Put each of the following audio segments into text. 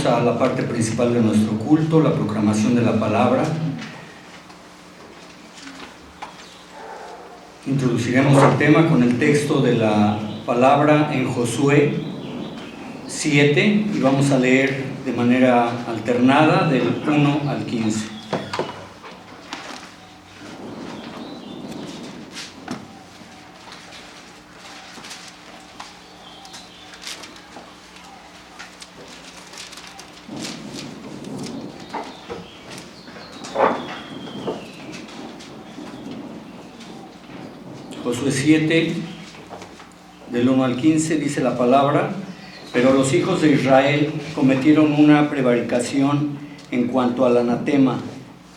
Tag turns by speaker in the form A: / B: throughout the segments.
A: Vamos a la parte principal de nuestro culto, la proclamación de la palabra. Introduciremos el tema con el texto de la palabra en Josué 7 y vamos a leer de manera alternada del 1 al 15. Josué 7, del 1 al 15, dice la palabra: pero los hijos de Israel cometieron una prevaricación en cuanto al anatema,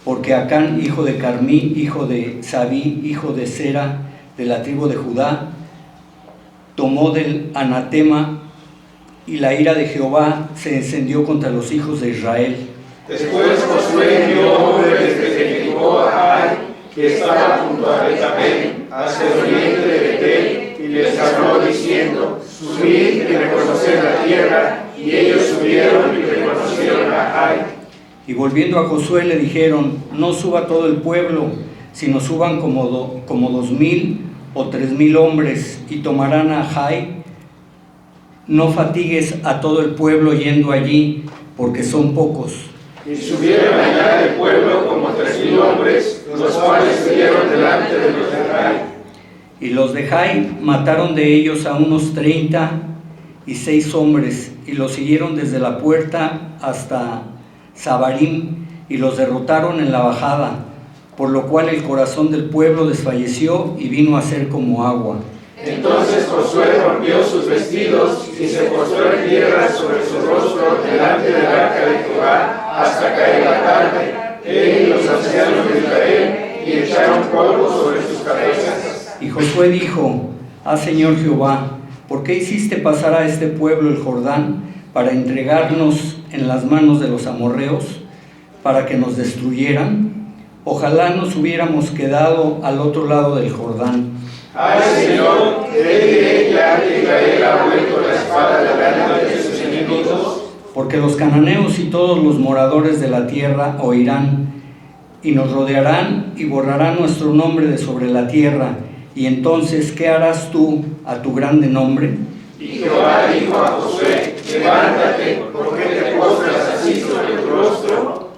A: porque Acán, hijo de Carmí, hijo de Sabí, hijo de Sera, de la tribu de Judá, tomó del anatema, y la ira de Jehová se encendió contra los hijos de Israel.
B: Después Josué envió hombres desde Jericó a Ai, que estaba junto a Betapén, hacia el oriente de Betel, y les habló diciendo: subid y reconoced la tierra. Y ellos subieron y reconocieron a Ai.
A: Y volviendo a Josué le dijeron: no suba todo el pueblo, sino suban como 2,000 o 3,000 hombres, y tomarán a Jai. No fatigues a todo el pueblo yendo allí, porque son pocos.
B: Y subieron allá del pueblo como 3,000 hombres, los cuales subieron delante de los de Jai.
A: Y los de Jai mataron de ellos a unos 36 hombres, y los siguieron desde la puerta hasta Sabarim, y los derrotaron en la bajada, por lo cual el corazón del pueblo desfalleció y vino a ser como agua.
B: Entonces Josué rompió sus vestidos y se postró en tierra sobre su rostro delante del arca de Jehová hasta caer la tarde, él y los ancianos de Israel, y echaron polvo sobre sus cabezas.
A: Y Josué dijo: ah, Señor Jehová, ¿por qué hiciste pasar a este pueblo el Jordán para entregarnos en las manos de los amorreos, para que nos destruyeran? Ojalá nos hubiéramos quedado al otro lado del Jordán.
B: Ay, Señor, te diré ya que Israel ha vuelto la espada delante de sus enemigos.
A: Porque los cananeos y todos los moradores de la tierra oirán, y nos rodearán y borrarán nuestro nombre de sobre la tierra. Y entonces, ¿qué harás tú a tu grande nombre?
B: Y Jehová dijo a Josué: levántate, ¿por qué te postras así sobre tu rostro?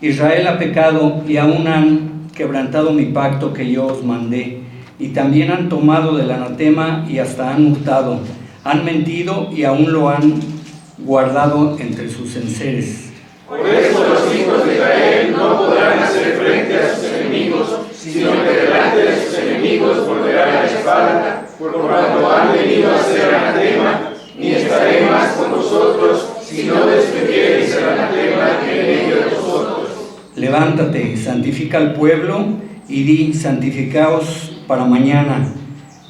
A: Israel ha pecado y aún han quebrantado mi pacto que yo os mandé, y también han tomado del anatema y hasta han hurtado, han mentido y aún lo han guardado entre sus enseres.
B: Por eso los hijos de Israel no podrán hacer frente a sus enemigos, sino que delante de sus enemigos volverá la espada, por cuanto han venido a ser anatema, ni estaré más con vosotros, si no destruyéis el anatema en medio de vosotros.
A: Levántate, santifica al pueblo, y di: santificaos para mañana,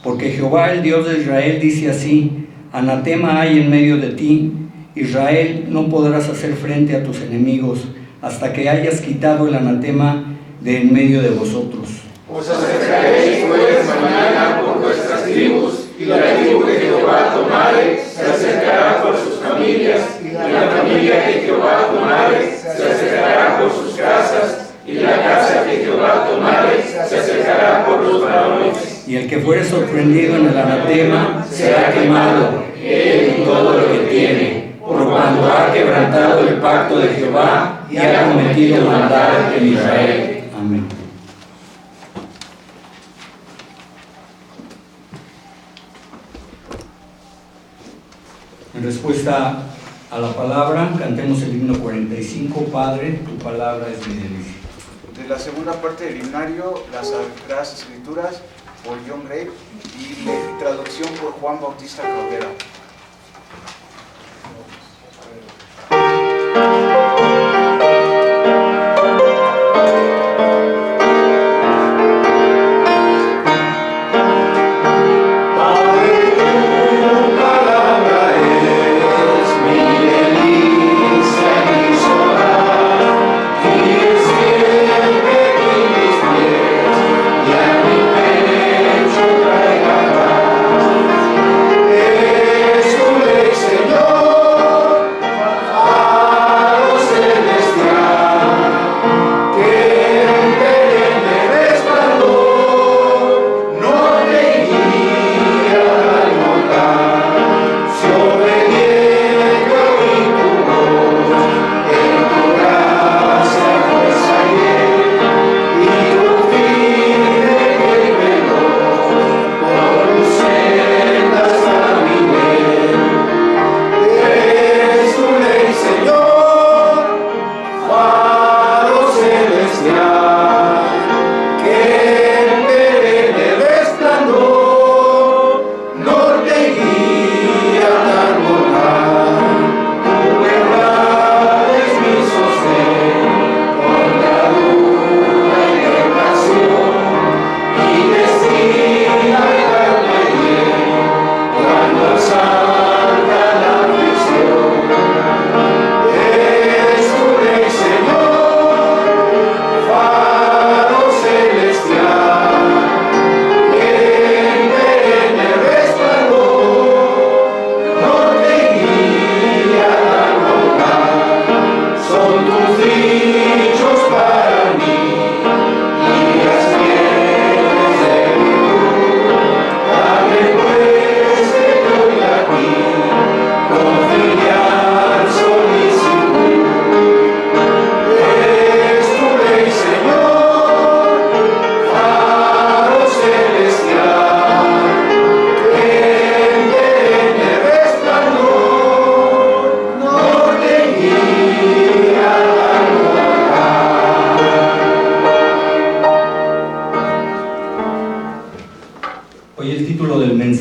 A: porque Jehová el Dios de Israel dice así: anatema hay en medio de ti, Israel, no podrás hacer frente a tus enemigos hasta que hayas quitado el anatema de en medio de vosotros.
B: Os acercaréis pues mañana por vuestras tribus, y la tribu que Jehová tomare se acercará por sus familias, y la familia que Jehová tomare se acercará por sus casas, y la casa que Jehová tomare se acercará por los varones.
A: Y el que fuere sorprendido en el anatema será quemado, él y todo lo que tiene, por cuanto ha quebrantado el pacto de Jehová y ha cometido maldad en Israel. Amén. En respuesta a la palabra, cantemos el himno 45, Padre, tu palabra es mi delicia.
C: De la segunda parte del himnario, las Sagradas Escrituras, por John Gray, y traducción por Juan Bautista Cabrera.
B: Es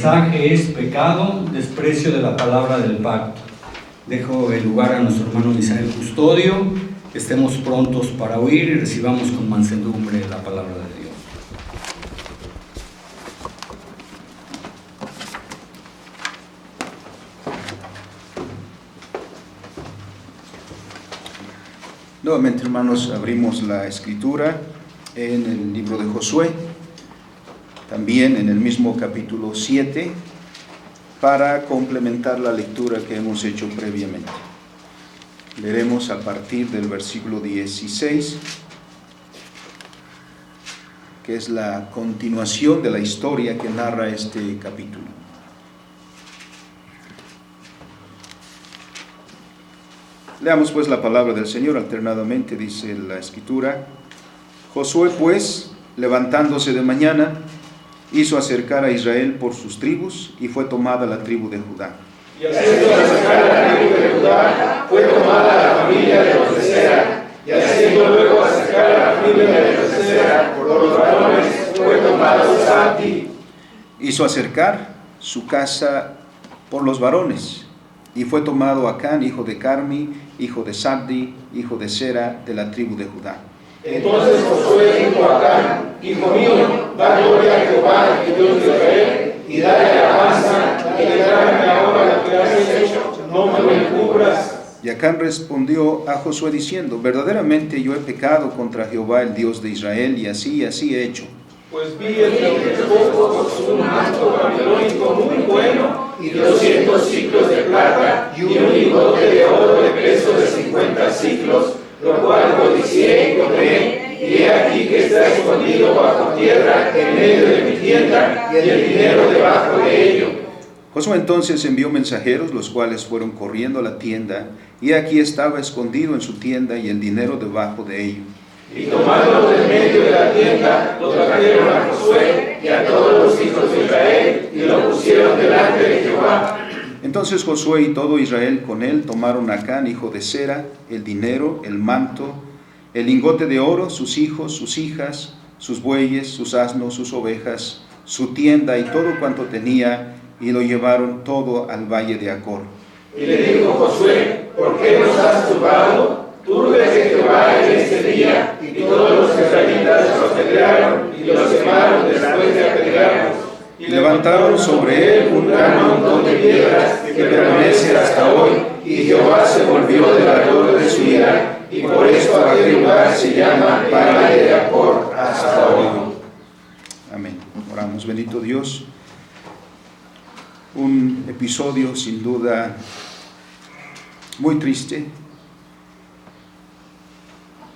A: mensaje es pecado, desprecio de la palabra del pacto. Dejo el lugar a nuestro hermano Misael Custodio, estemos prontos para oír y recibamos con mansedumbre la palabra de Dios.
D: Nuevamente, hermanos, abrimos la escritura en el libro de Josué, también en el mismo capítulo 7, para complementar la lectura que hemos hecho previamente. Leeremos a partir del versículo 16, que es la continuación de la historia que narra este capítulo. Leamos pues la palabra del Señor alternadamente, dice la Escritura. Josué pues, levantándose de mañana, hizo acercar a Israel por sus tribus, y fue tomada la tribu de Judá.
B: Y haciendo acercar a la tribu de Judá, fue tomada la familia de los de Sera, y haciendo luego acercar a la familia de los de Sera por los varones, fue tomado Zabdi.
D: Hizo acercar su casa por los varones, y fue tomado Acán, hijo de Carmi, hijo de Zabdi, hijo de Sera, de la tribu de Judá.
B: Entonces Josué dijo a Acán: hijo mío, da gloria a Jehová, el Dios de Israel, y dale alabanza, y declárame ahora lo que has hecho, no me lo encubras.
D: Y Acán respondió a Josué diciendo: verdaderamente yo he pecado contra Jehová, el Dios de Israel, y así he hecho.
B: Pues vi el poco un manto babilónico muy bueno, y 200 ciclos de plata, y un lingote de oro de peso de 50 ciclos, lo cual codicié y tomé, y he aquí que está escondido bajo tierra en medio de mi tienda, y el dinero debajo de ello.
D: Josué entonces envió mensajeros, los cuales fueron corriendo a la tienda, y aquí estaba escondido en su tienda y el dinero debajo de ello.
B: Y tomándolo del medio de la tienda, lo trajeron a Josué y a todos los hijos de Israel, y lo pusieron delante de Jehová.
D: Entonces Josué y todo Israel con él tomaron a Acán, hijo de Sera, el dinero, el manto, el lingote de oro, sus hijos, sus hijas, sus bueyes, sus asnos, sus ovejas, su tienda y todo cuanto tenía, y lo llevaron todo al valle de Acor.
B: Y le dijo Josué: ¿por qué nos has turbado? Turbe de Jehová en este día. Y todos los israelitas los apedrearon y los quemaron después de apedrearlos.
D: Y levantaron sobre él un gran montón de piedras que permanece hasta hoy, y Jehová se volvió del ardor de su ira, y por esto aquel lugar se llama Valle de Acor hasta hoy. Amén. Oramos. Bendito Dios. Un episodio sin duda muy triste,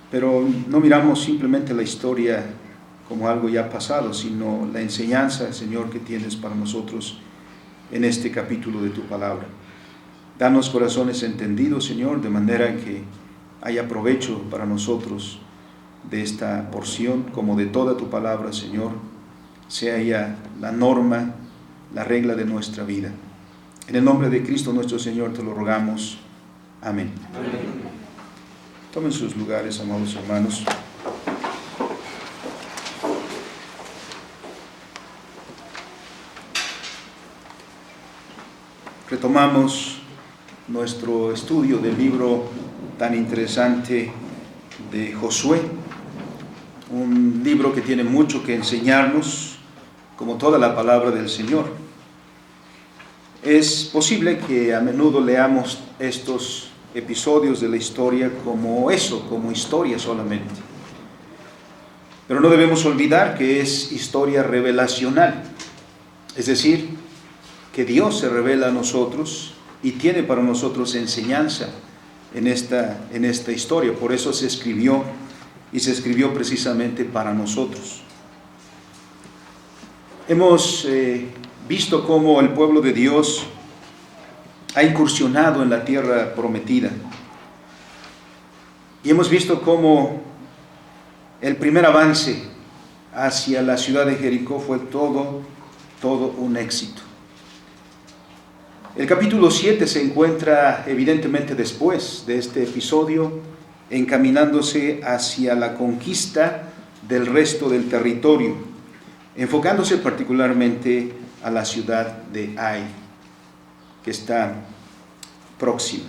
D: pero no miramos simplemente la historia como algo ya pasado, sino la enseñanza, Señor, que tienes para nosotros en este capítulo de tu palabra. Danos corazones entendidos, Señor, de manera que haya provecho para nosotros de esta porción, como de toda tu palabra, Señor, sea ella la norma, la regla de nuestra vida. En el nombre de Cristo nuestro Señor te lo rogamos. Amén. Amén. Tomen sus lugares, amados hermanos. Retomamos nuestro estudio del libro tan interesante de Josué, un libro que tiene mucho que enseñarnos, como toda la palabra del Señor. Es posible que a menudo leamos estos episodios de la historia como eso, como historia solamente. Pero no debemos olvidar que es historia revelacional, es decir, que Dios se revela a nosotros y tiene para nosotros enseñanza en esta historia. Por eso se escribió, y se escribió precisamente para nosotros. Hemos visto cómo el pueblo de Dios ha incursionado en la tierra prometida. Y hemos visto cómo el primer avance hacia la ciudad de Jericó fue todo un éxito. El capítulo 7 se encuentra evidentemente después de este episodio, encaminándose hacia la conquista del resto del territorio, enfocándose particularmente a la ciudad de Ai, que está próxima.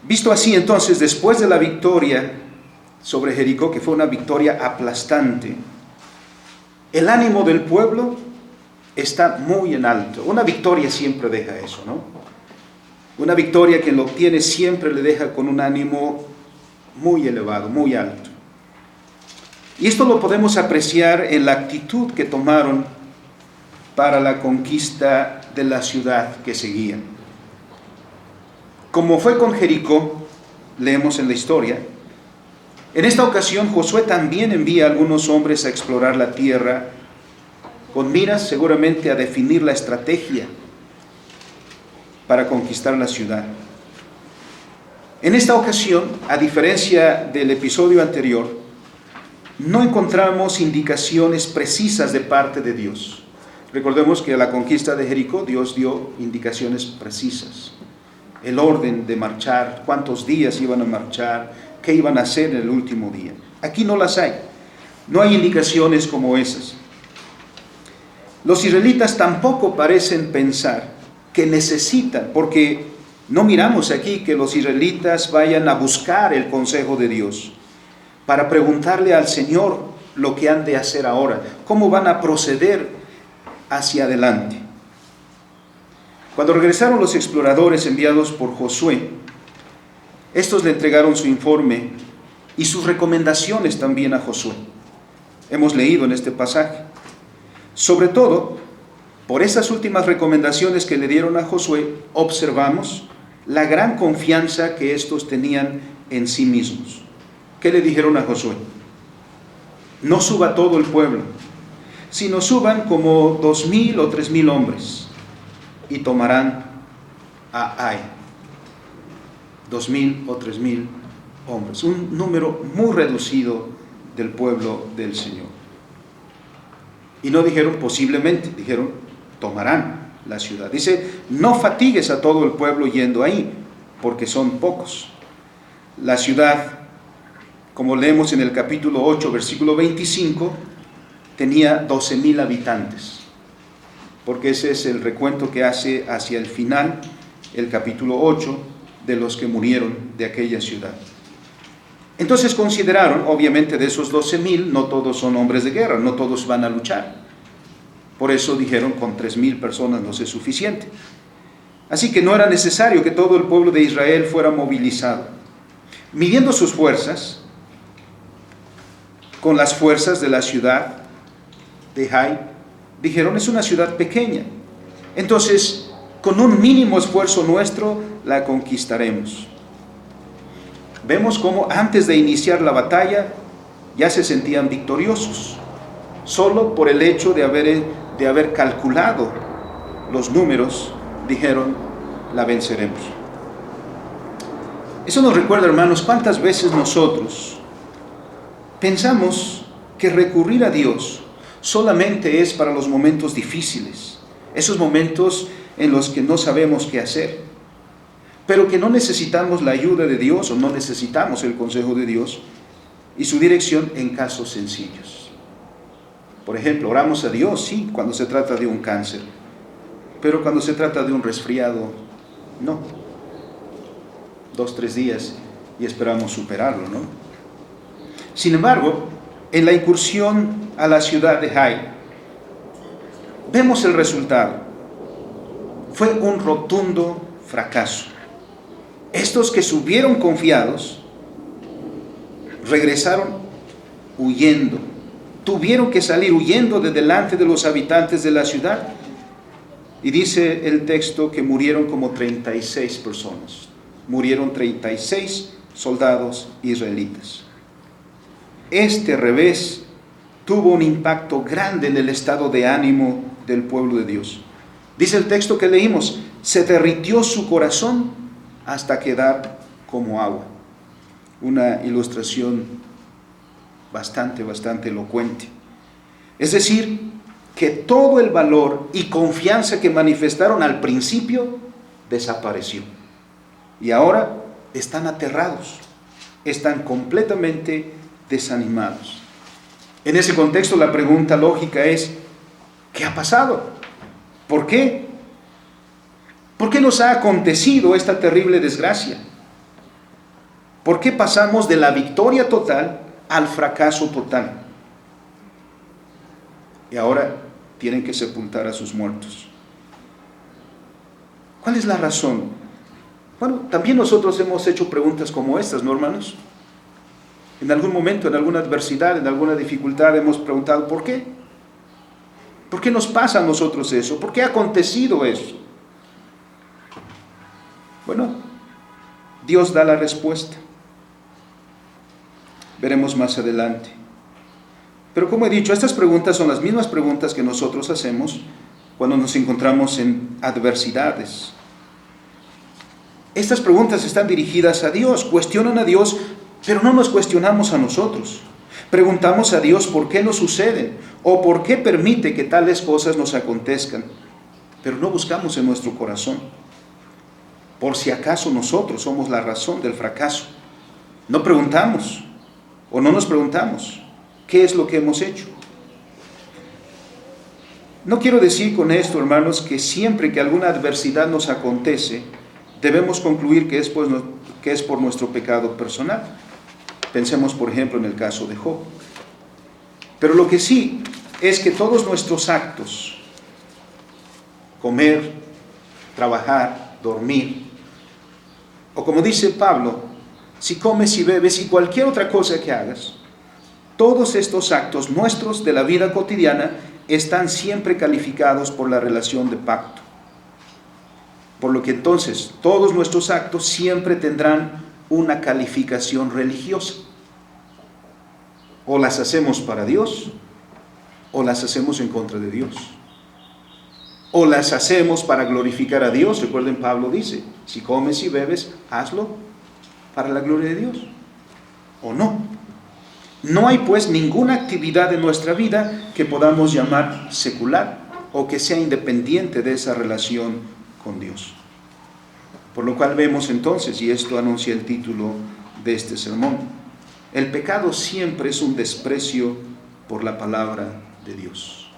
D: Visto así, entonces, después de la victoria sobre Jericó, que fue una victoria aplastante, el ánimo del pueblo está muy en alto. Una victoria siempre deja eso, ¿no? Una victoria que lo obtiene siempre le deja con un ánimo muy elevado, muy alto. Y esto lo podemos apreciar en la actitud que tomaron para la conquista de la ciudad que seguían. Como fue con Jericó, leemos en la historia, en esta ocasión Josué también envía a algunos hombres a explorar la tierra, con miras seguramente a definir la estrategia para conquistar la ciudad. En esta ocasión, a diferencia del episodio anterior, no encontramos indicaciones precisas de parte de Dios. Recordemos que a la conquista de Jericó Dios dio indicaciones precisas. El orden de marchar, cuántos días iban a marchar, qué iban a hacer en el último día. Aquí no las hay. No hay indicaciones como esas. Los israelitas tampoco parecen pensar que necesitan, porque no miramos aquí que los israelitas vayan a buscar el consejo de Dios para preguntarle al Señor lo que han de hacer ahora, cómo van a proceder hacia adelante. Cuando regresaron los exploradores enviados por Josué, estos le entregaron su informe y sus recomendaciones también a Josué. Hemos leído en este pasaje. Sobre todo, por esas últimas recomendaciones que le dieron a Josué, observamos la gran confianza que estos tenían en sí mismos. ¿Qué le dijeron a Josué? No suba todo el pueblo, sino suban como 2,000 o 3,000 hombres y tomarán a Ai. 2,000 o 3,000 hombres, un número muy reducido del pueblo del Señor. Y no dijeron posiblemente, dijeron tomarán la ciudad. Dice, no fatigues a todo el pueblo yendo ahí, porque son pocos. La ciudad, como leemos en el capítulo 8, versículo 25, tenía 12,000 habitantes, porque ese es el recuento que hace hacia el final, el capítulo 8, de los que murieron de aquella ciudad. Entonces consideraron, obviamente de esos 12,000, no todos son hombres de guerra, no todos van a luchar. Por eso dijeron, con 3,000 personas no es suficiente. Así que no era necesario que todo el pueblo de Israel fuera movilizado. Midiendo sus fuerzas con las fuerzas de la ciudad de Ai, dijeron, es una ciudad pequeña. Entonces, con un mínimo esfuerzo nuestro, la conquistaremos. Vemos cómo antes de iniciar la batalla, ya se sentían victoriosos, solo por el hecho de haber calculado los números, dijeron, la venceremos. Eso nos recuerda, hermanos, cuántas veces nosotros pensamos que recurrir a Dios solamente es para los momentos difíciles, esos momentos en los que no sabemos qué hacer, pero que no necesitamos la ayuda de Dios o no necesitamos el consejo de Dios y su dirección en casos sencillos. Por ejemplo, oramos a Dios, sí, cuando se trata de un cáncer, pero cuando se trata de un resfriado, no. 2-3 días y esperamos superarlo, ¿no? Sin embargo, en la incursión a la ciudad de Ai, vemos el resultado. Fue un rotundo fracaso. Estos que subieron confiados, regresaron huyendo. Tuvieron que salir huyendo de delante de los habitantes de la ciudad. Y dice el texto que murieron como 36 personas. Murieron 36 soldados israelitas. Este revés tuvo un impacto grande en el estado de ánimo del pueblo de Dios. Dice el texto que leímos, se derritió su corazón hasta quedar como agua. Una ilustración bastante elocuente. Es decir, que todo el valor y confianza que manifestaron al principio desapareció. Y ahora están aterrados, están completamente desanimados. En ese contexto la pregunta lógica es, ¿Qué ha pasado? ¿Por qué? ¿Por qué nos ha acontecido esta terrible desgracia? ¿Por qué pasamos de la victoria total al fracaso total? Y ahora tienen que sepultar a sus muertos. ¿Cuál es la razón? Bueno, también nosotros hemos hecho preguntas como estas, ¿no, hermanos? En algún momento, en alguna adversidad, en alguna dificultad, hemos preguntado, ¿por qué? ¿Por qué nos pasa a nosotros eso? ¿Por qué ha acontecido eso? Bueno, Dios da la respuesta. Veremos más adelante. Pero como he dicho, estas preguntas son las mismas preguntas que nosotros hacemos cuando nos encontramos en adversidades. Estas preguntas están dirigidas a Dios, cuestionan a Dios, pero no nos cuestionamos a nosotros. Preguntamos a Dios por qué nos suceden o por qué permite que tales cosas nos acontezcan, pero no buscamos en nuestro corazón por si acaso nosotros somos la razón del fracaso. No preguntamos o no nos preguntamos qué es lo que hemos hecho. No quiero decir con esto, hermanos, que siempre que alguna adversidad nos acontece, debemos concluir que es por nuestro pecado personal. Pensemos, por ejemplo, en el caso de Job. Pero lo que sí es que todos nuestros actos, comer, trabajar, dormir, o como dice Pablo, si comes y bebes y cualquier otra cosa que hagas, todos estos actos nuestros de la vida cotidiana están siempre calificados por la relación de pacto. Por lo que entonces todos nuestros actos siempre tendrán una calificación religiosa. O las hacemos para Dios, o las hacemos en contra de Dios. O las hacemos para glorificar a Dios. Recuerden, Pablo dice, si comes y bebes, hazlo para la gloria de Dios. O no. No hay pues ninguna actividad en nuestra vida que podamos llamar secular o que sea independiente de esa relación con Dios. Por lo cual vemos entonces, y esto anuncia el título de este sermón, el pecado siempre es un desprecio por la palabra de Dios.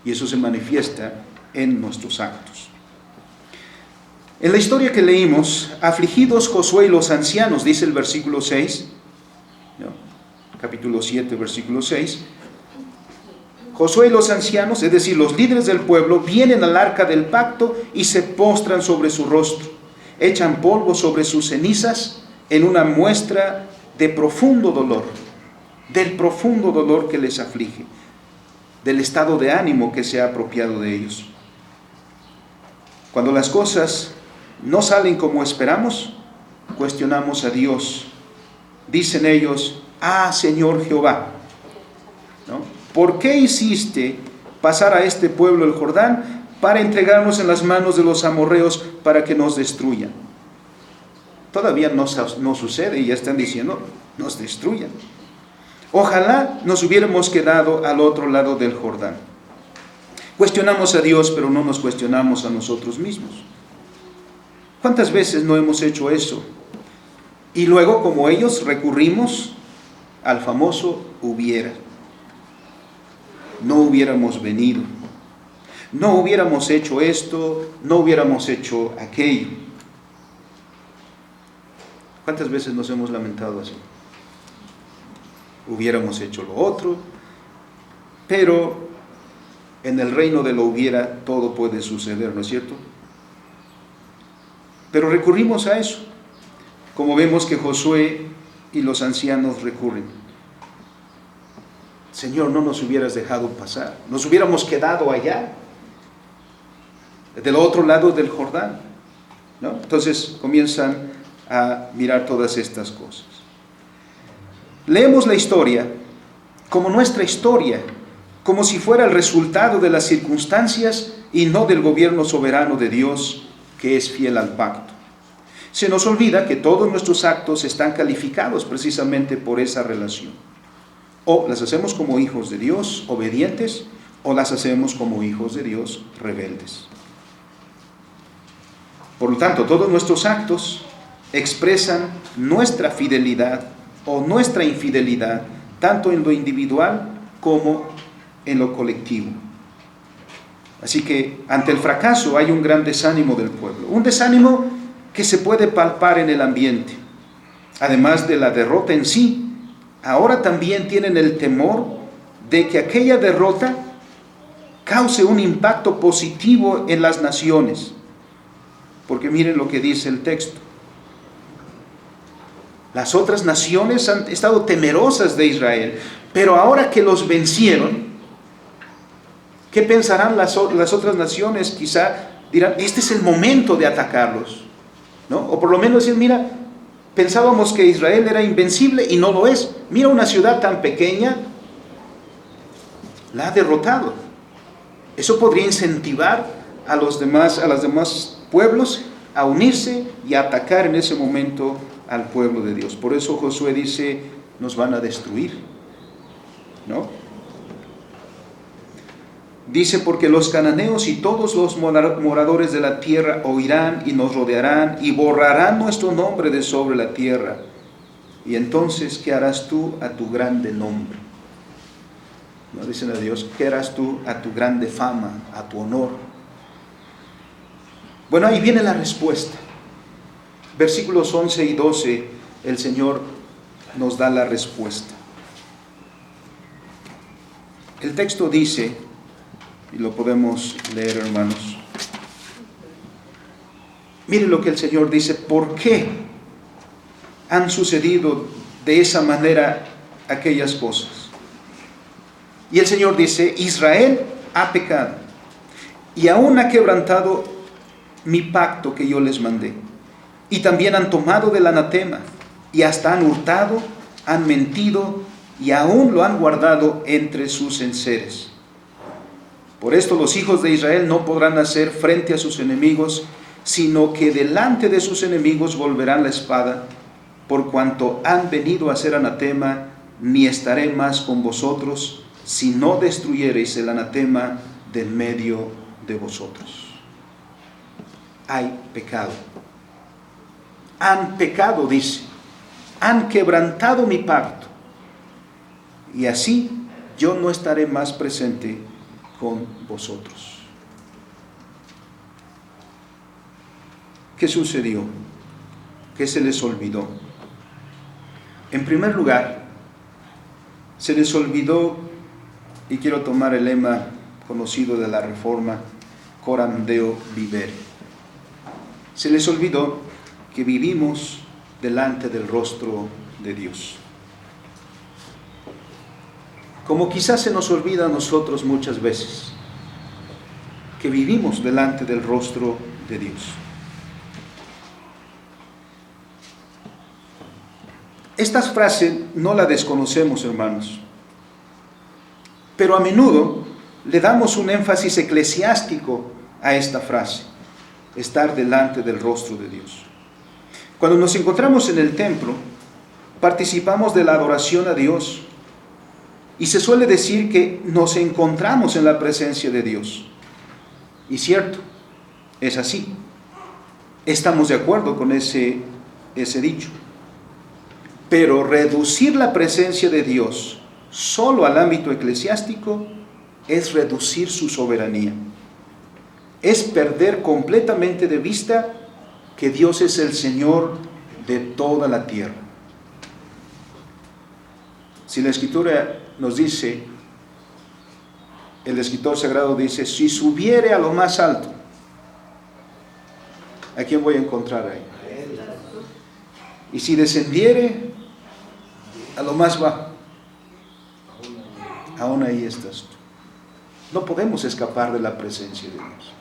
D: Y eso se manifiesta en nuestros actos. En la historia que leímos, afligidos Josué y los ancianos, dice el versículo 6, capítulo 7, versículo 6, Josué y los ancianos, es decir, los líderes del pueblo, vienen al arca del pacto y se postran sobre su rostro, echan polvo sobre sus cenizas en una muestra de profundo dolor, del profundo dolor que les aflige, del estado de ánimo que se ha apropiado de ellos. Cuando las cosas no salen como esperamos, cuestionamos a Dios. Dicen ellos, ah, Señor Jehová, ¿no? ¿Por qué hiciste pasar a este pueblo el Jordán para entregarnos en las manos de los amorreos para que nos destruyan? Todavía no sucede y ya están diciendo, nos destruyan. Ojalá nos hubiéramos quedado al otro lado del Jordán. Cuestionamos a Dios, pero no nos cuestionamos a nosotros mismos. ¿Cuántas veces no hemos hecho eso? Y luego, como ellos, recurrimos al famoso hubiera. No hubiéramos venido, no hubiéramos hecho esto, no hubiéramos hecho aquello. ¿Cuántas veces nos hemos lamentado así? Hubiéramos hecho lo otro, pero en el reino de lo hubiera todo puede suceder, ¿no es cierto? Pero recurrimos a eso, como vemos que Josué y los ancianos recurren. Señor, no nos hubieras dejado pasar, nos hubiéramos quedado allá, del otro lado del Jordán, ¿no? Entonces comienzan a mirar todas estas cosas. Leemos la historia como nuestra historia, como si fuera el resultado de las circunstancias y no del gobierno soberano de Dios que es fiel al pacto. Se nos olvida que todos nuestros actos están calificados precisamente por esa relación. O las hacemos como hijos de Dios, obedientes, o las hacemos como hijos de Dios, rebeldes. Por lo tanto, todos nuestros actos expresan nuestra fidelidad o nuestra infidelidad, tanto en lo individual como en lo colectivo. Así que ante el fracaso hay un gran desánimo del pueblo, un desánimo que se puede palpar en el ambiente. Además de la derrota en sí, ahora también tienen el temor de que aquella derrota cause un impacto positivo en las naciones. Porque miren lo que dice el texto. Las otras naciones han estado temerosas de Israel, pero ahora que los vencieron, ¿qué pensarán las otras naciones? Quizá dirán, este es el momento de atacarlos, ¿no? O por lo menos decir, mira, pensábamos que Israel era invencible y no lo es. Mira, una ciudad tan pequeña la ha derrotado. Eso podría incentivar a los demás pueblos a unirse y a atacar en ese momento al pueblo de Dios. Por eso Josué dice, nos van a destruir, ¿no? Dice, porque los cananeos y todos los moradores de la tierra oirán y nos rodearán y borrarán nuestro nombre de sobre la tierra. Y entonces, ¿qué harás tú a tu grande nombre? ¿No? Dicen a Dios, ¿qué harás tú a tu grande fama, a tu honor? Bueno, ahí viene la respuesta. Versículos 11 y 12, el Señor nos da la respuesta. El texto dice, y lo podemos leer, hermanos. Miren lo que el Señor dice, ¿por qué han sucedido de esa manera aquellas cosas? Y el Señor dice, Israel ha pecado y aún ha quebrantado mi pacto que yo les mandé. Y también han tomado del anatema y hasta han hurtado, han mentido y aún lo han guardado entre sus enseres. Por esto los hijos de Israel no podrán hacer frente a sus enemigos, sino que delante de sus enemigos volverán la espada, por cuanto han venido a hacer anatema, ni estaré más con vosotros, si no destruyereis el anatema del medio de vosotros. Hay pecado. Han pecado, dice, han quebrantado mi pacto, y así yo no estaré más presente con vosotros. ¿Qué sucedió? ¿Qué se les olvidó? En primer lugar, se les olvidó, y quiero tomar el lema conocido de la Reforma, coram Deo vivere. Se les olvidó que vivimos delante del rostro de Dios. Como quizás se nos olvida a nosotros muchas veces, que vivimos delante del rostro de Dios. Esta frase no la desconocemos, hermanos, pero a menudo le damos un énfasis eclesiástico a esta frase, estar delante del rostro de Dios. Cuando nos encontramos en el templo, participamos de la adoración a Dios y se suele decir que nos encontramos en la presencia de Dios. Y cierto, es así. Estamos de acuerdo con ese dicho. Pero reducir la presencia de Dios solo al ámbito eclesiástico es reducir su soberanía. Es perder completamente de vista que Dios es el Señor de toda la tierra. Si la Escritura nos dice, el escritor sagrado dice, si subiere a lo más alto, ¿a quién voy a encontrar ahí? Y si descendiere a lo más bajo, aún ahí estás tú. No podemos escapar de la presencia de Dios.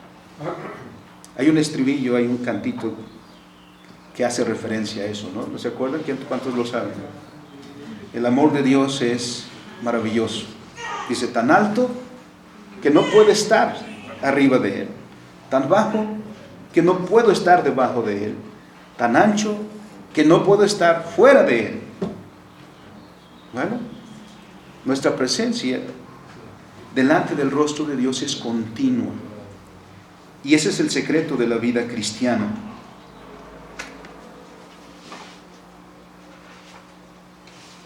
D: Hay un estribillo, hay un cantito que hace referencia a eso, ¿no? ¿No se acuerdan? ¿Cuántos lo saben? El amor de Dios es maravilloso. Dice, tan alto que no puedo estar arriba de Él, tan bajo que no puedo estar debajo de Él, tan ancho que no puedo estar fuera de Él. Bueno, nuestra presencia delante del rostro de Dios es continua. Y ese es el secreto de la vida cristiana.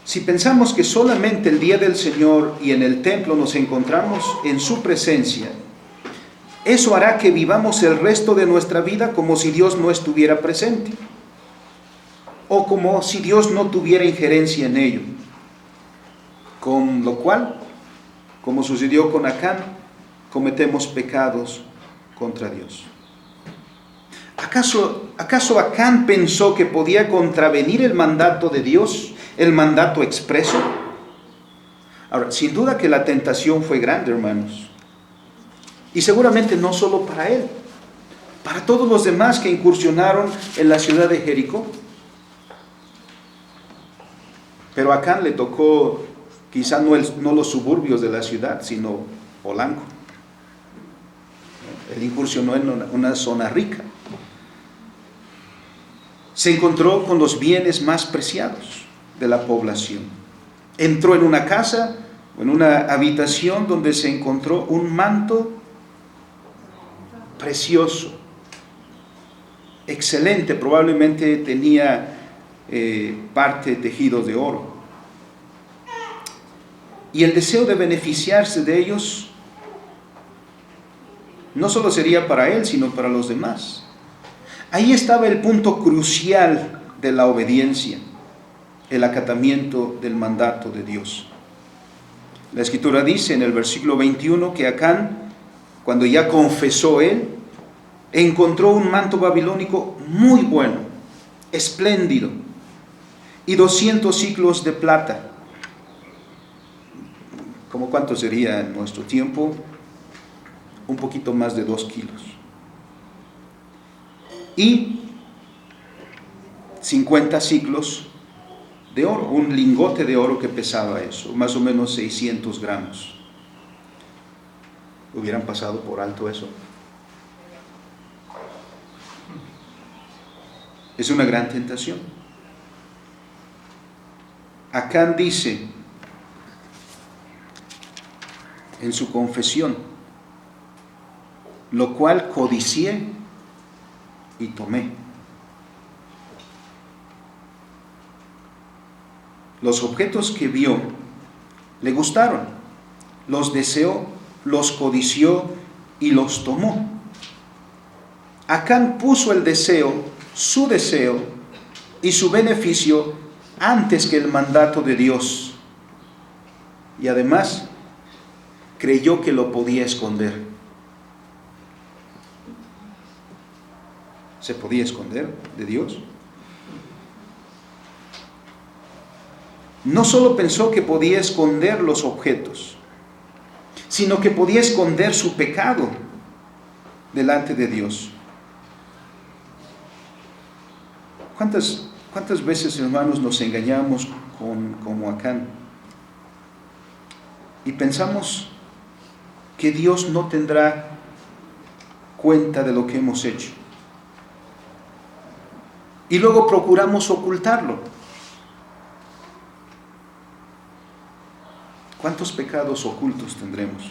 D: Si pensamos que solamente el día del Señor y en el templo nos encontramos en su presencia, eso hará que vivamos el resto de nuestra vida como si Dios no estuviera presente, o como si Dios no tuviera injerencia en ello. Con lo cual, como sucedió con Acán, cometemos pecados contra Dios. ¿Acaso Acán pensó que podía contravenir el mandato de Dios, el mandato expreso? Ahora, sin duda que la tentación fue grande, hermanos. Y seguramente no solo para él, para todos los demás que incursionaron en la ciudad de Jericó. Pero a Acán le tocó quizá no los suburbios de la ciudad, sino Polanco. Él incursionó en una zona rica. Se encontró con los bienes más preciados de la población. Entró en una casa, en una habitación donde se encontró un manto precioso, excelente, probablemente tenía parte tejido de oro. Y el deseo de beneficiarse de ellos no solo sería para él, sino para los demás. Ahí estaba el punto crucial de la obediencia, el acatamiento del mandato de Dios. La Escritura dice en el versículo 21 que Acán, cuando ya confesó él, encontró un manto babilónico muy bueno, espléndido, y 200 siclos de plata. ¿Cómo cuánto sería en nuestro tiempo? Un poquito más de 2 kilos. Y 50 siclos de oro, un lingote de oro que pesaba eso, más o menos 600 gramos. ¿Hubieran pasado por alto eso? Es una gran tentación. Acán dice en su confesión, lo cual codicié y tomé. Los objetos que vio le gustaron, los deseó, los codició y los tomó. Acán puso el deseo, su deseo y su beneficio antes que el mandato de Dios. Y además creyó que lo podía esconder. ¿Se podía esconder de Dios? No solo pensó que podía esconder los objetos, sino que podía esconder su pecado delante de Dios. ¿Cuántas veces, hermanos, nos engañamos como Acán? Y pensamos que Dios no tendrá cuenta de lo que hemos hecho. Y luego procuramos ocultarlo. ¿Cuántos pecados ocultos tendremos?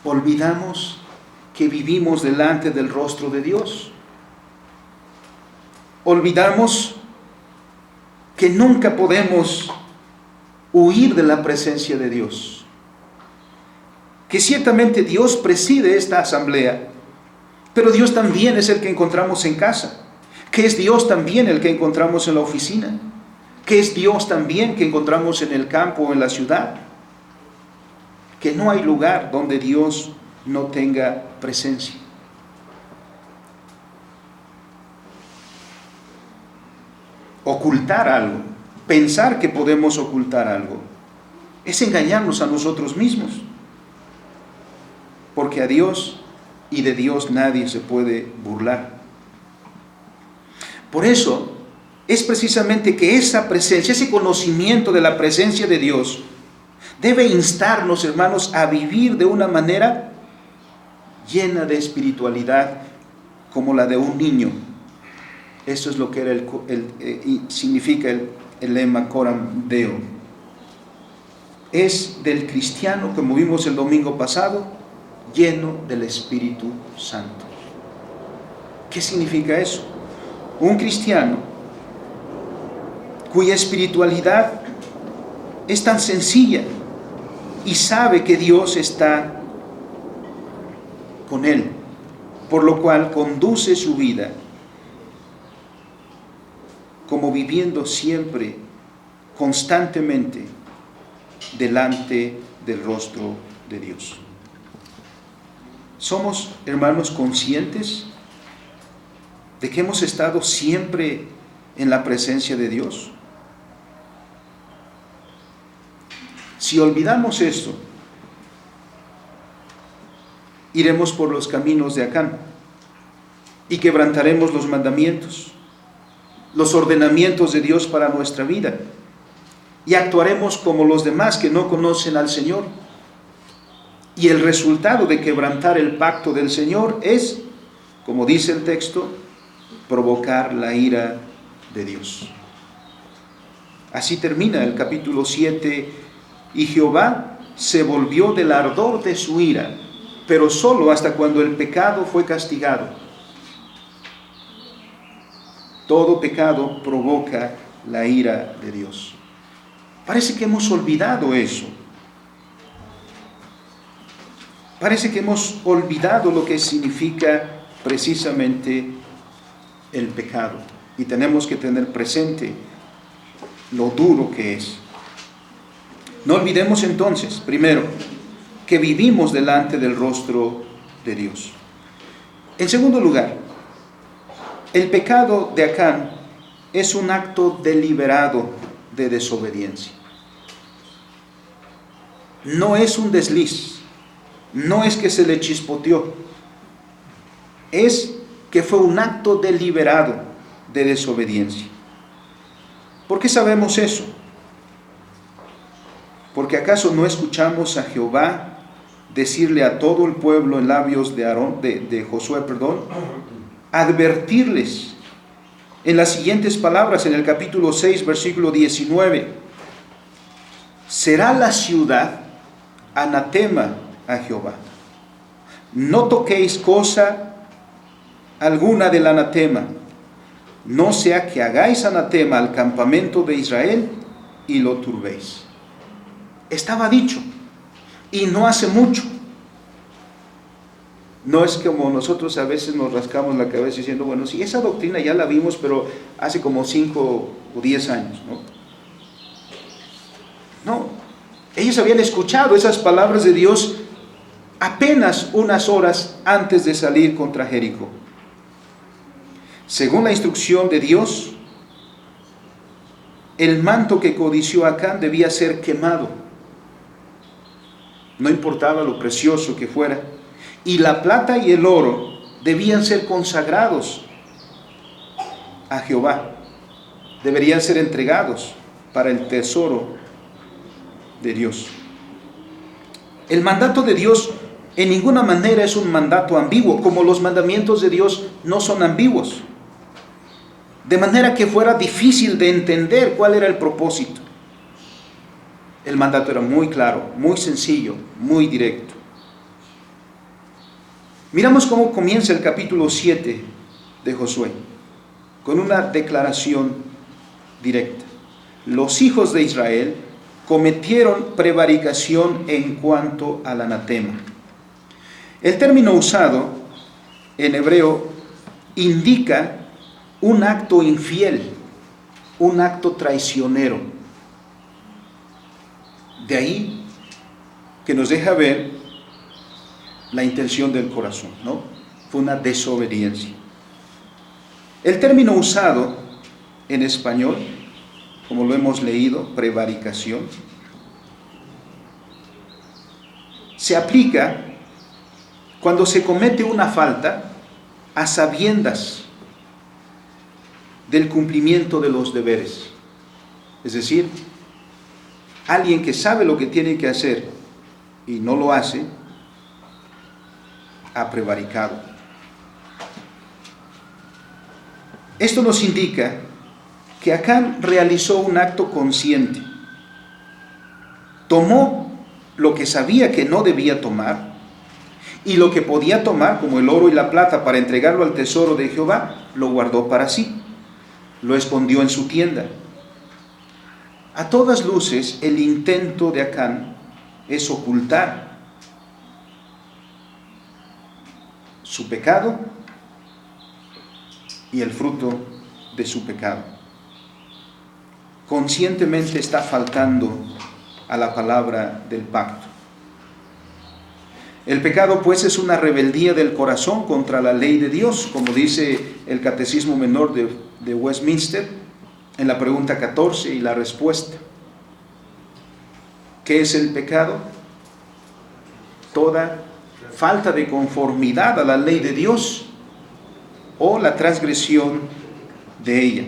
D: Olvidamos que vivimos delante del rostro de Dios. Olvidamos que nunca podemos huir de la presencia de Dios. Que ciertamente Dios preside esta asamblea, pero Dios también es el que encontramos en casa. Que es Dios también el que encontramos en la oficina. Que es Dios también que encontramos en el campo o en la ciudad. Que no hay lugar donde Dios no tenga presencia. Ocultar algo, pensar que podemos ocultar algo, es engañarnos a nosotros mismos. Porque a Dios y de Dios nadie se puede burlar. Por eso es precisamente que esa presencia, ese conocimiento de la presencia de Dios, debe instarnos, hermanos, a vivir de una manera llena de espiritualidad, como la de un niño. Eso es lo que era significa el lema Coram Deo. Es del cristiano, como vimos el domingo pasado, lleno del Espíritu Santo. ¿Qué significa eso? Un cristiano cuya espiritualidad es tan sencilla y sabe que Dios está con él, por lo cual conduce su vida como viviendo siempre, constantemente, delante del rostro de Dios. ¿Somos, hermanos, conscientes de que hemos estado siempre en la presencia de Dios? Si olvidamos esto, iremos por los caminos de Acán y quebrantaremos los mandamientos, los ordenamientos de Dios para nuestra vida, y actuaremos como los demás que no conocen al Señor. Y el resultado de quebrantar el pacto del Señor es, como dice el texto, provocar la ira de Dios. Así termina el capítulo 7. Y Jehová se volvió del ardor de su ira, pero solo hasta cuando el pecado fue castigado. Todo pecado provoca la ira de Dios. Parece que hemos olvidado eso. Parece que hemos olvidado lo que significa precisamente el pecado. Y tenemos que tener presente lo duro que es. No olvidemos entonces, primero, que vivimos delante del rostro de Dios. En segundo lugar, el pecado de Acán es un acto deliberado de desobediencia. No es un desliz, no es que se le chispoteó, es que fue un acto deliberado de desobediencia. ¿Por qué sabemos eso? Porque ¿acaso no escuchamos a Jehová decirle a todo el pueblo en labios de Josué, advertirles en las siguientes palabras en el capítulo 6, versículo 19? Será la ciudad anatema a Jehová. No toquéis cosa alguna del anatema, no sea que hagáis anatema al campamento de Israel y lo turbéis. Estaba dicho, y no hace mucho. No es como nosotros a veces nos rascamos la cabeza diciendo, bueno, sí, esa doctrina ya la vimos, pero hace como 5 o 10 años, ¿no? No, ellos habían escuchado esas palabras de Dios apenas unas horas antes de salir contra Jericó. Según la instrucción de Dios, el manto que codició Acán debía ser quemado. No importaba lo precioso que fuera. Y la plata y el oro debían ser consagrados a Jehová. Deberían ser entregados para el tesoro de Dios. El mandato de Dios en ninguna manera es un mandato ambiguo, como los mandamientos de Dios no son ambiguos. De manera que fuera difícil de entender cuál era el propósito. El mandato era muy claro, muy sencillo, muy directo. Miramos cómo comienza el capítulo 7 de Josué, con una declaración directa. Los hijos de Israel cometieron prevaricación en cuanto al anatema. El término usado en hebreo indica un acto infiel, un acto traicionero. De ahí que nos deja ver la intención del corazón, ¿no? Fue una desobediencia. El término usado en español, como lo hemos leído, prevaricación, se aplica cuando se comete una falta a sabiendas del cumplimiento de los deberes. Es decir, alguien que sabe lo que tiene que hacer y no lo hace, ha prevaricado. Esto nos indica que Acán realizó un acto consciente. Tomó lo que sabía que no debía tomar y lo que podía tomar, como el oro y la plata, para entregarlo al tesoro de Jehová, lo guardó para sí. Lo escondió en su tienda. A todas luces, el intento de Acán es ocultar su pecado y el fruto de su pecado. Conscientemente está faltando a la palabra del pacto. El pecado, pues, es una rebeldía del corazón contra la ley de Dios, como dice el Catecismo Menor de Westminster en la pregunta 14 y la respuesta. ¿Qué es el pecado? Toda falta de conformidad a la ley de Dios o la transgresión de ella.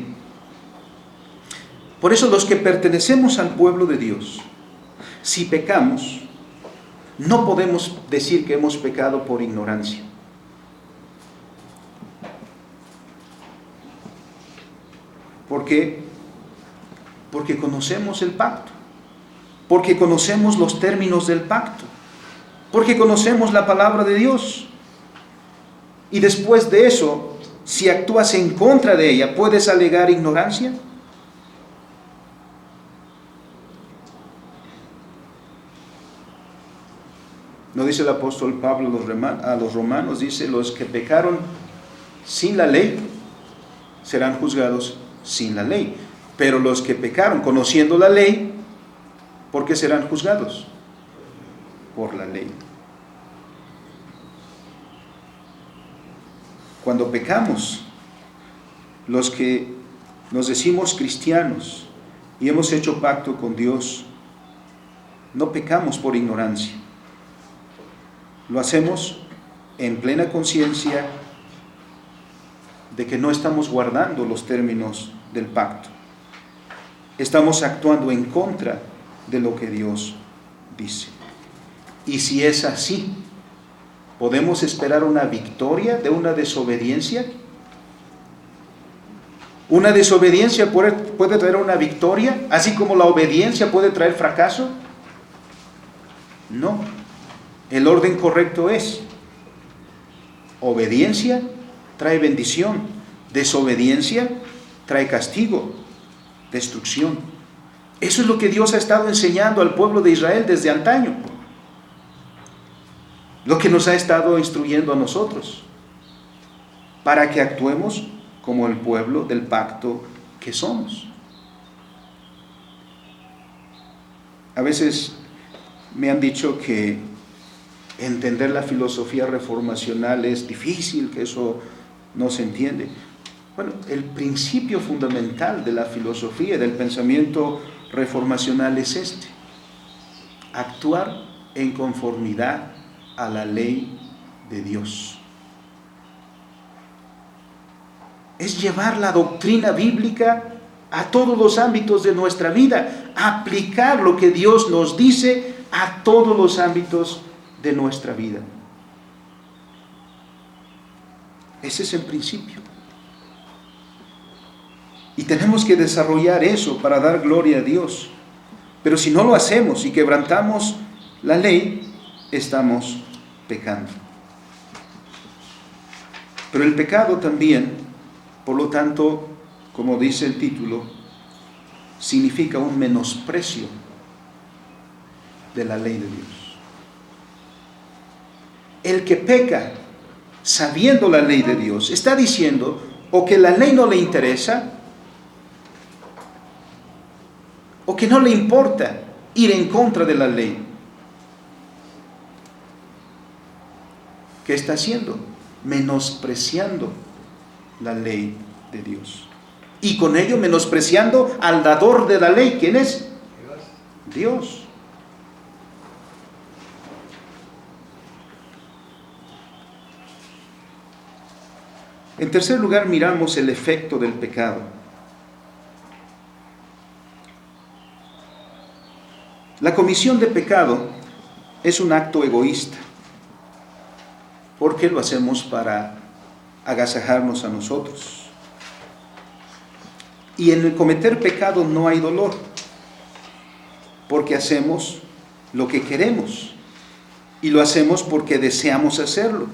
D: Por eso los que pertenecemos al pueblo de Dios, si pecamos, no podemos decir que hemos pecado por ignorancia. ¿Por qué? Porque conocemos el pacto, porque conocemos los términos del pacto, porque conocemos la palabra de Dios. Y después de eso, si actúas en contra de ella, ¿puedes alegar ignorancia? ¿No dice el apóstol Pablo a los romanos? Dice, los que pecaron sin la ley serán juzgados sin la ley. Pero los que pecaron conociendo la ley, ¿por qué serán juzgados? Por la ley. Cuando pecamos, los que nos decimos cristianos y hemos hecho pacto con Dios, no pecamos por ignorancia. Lo hacemos en plena conciencia de que no estamos guardando los términos del pacto. Estamos actuando en contra de lo que Dios dice. Y si es así, ¿podemos esperar una victoria de una desobediencia? ¿Una desobediencia puede traer una victoria, así como la obediencia puede traer fracaso? No. El orden correcto es: obediencia trae bendición, desobediencia trae castigo, destrucción. Eso es lo que Dios ha estado enseñando al pueblo de Israel desde antaño, lo que nos ha estado instruyendo a nosotros, para que actuemos como el pueblo del pacto que somos. A veces me han dicho que entender la filosofía reformacional es difícil, que eso no se entiende. Bueno, el principio fundamental de la filosofía, del pensamiento reformacional es este: actuar en conformidad a la ley de Dios. Es llevar la doctrina bíblica a todos los ámbitos de nuestra vida, aplicar lo que Dios nos dice a todos los ámbitos de nuestra vida. Ese es el principio. Y tenemos que desarrollar eso para dar gloria a Dios. Pero si no lo hacemos y quebrantamos la ley, estamos pecando. Pero el pecado también, por lo tanto, como dice el título, significa un menosprecio de la ley de Dios. El que peca sabiendo la ley de Dios está diciendo o que la ley no le interesa, o que no le importa ir en contra de la ley. ¿Qué está haciendo? Menospreciando la ley de Dios. Y con ello menospreciando al dador de la ley. ¿Quién es? Dios. En tercer lugar, miramos el efecto del pecado. La comisión de pecado es un acto egoísta, porque lo hacemos para agasajarnos a nosotros. Y en el cometer pecado no hay dolor, porque hacemos lo que queremos, y lo hacemos porque deseamos hacerlo,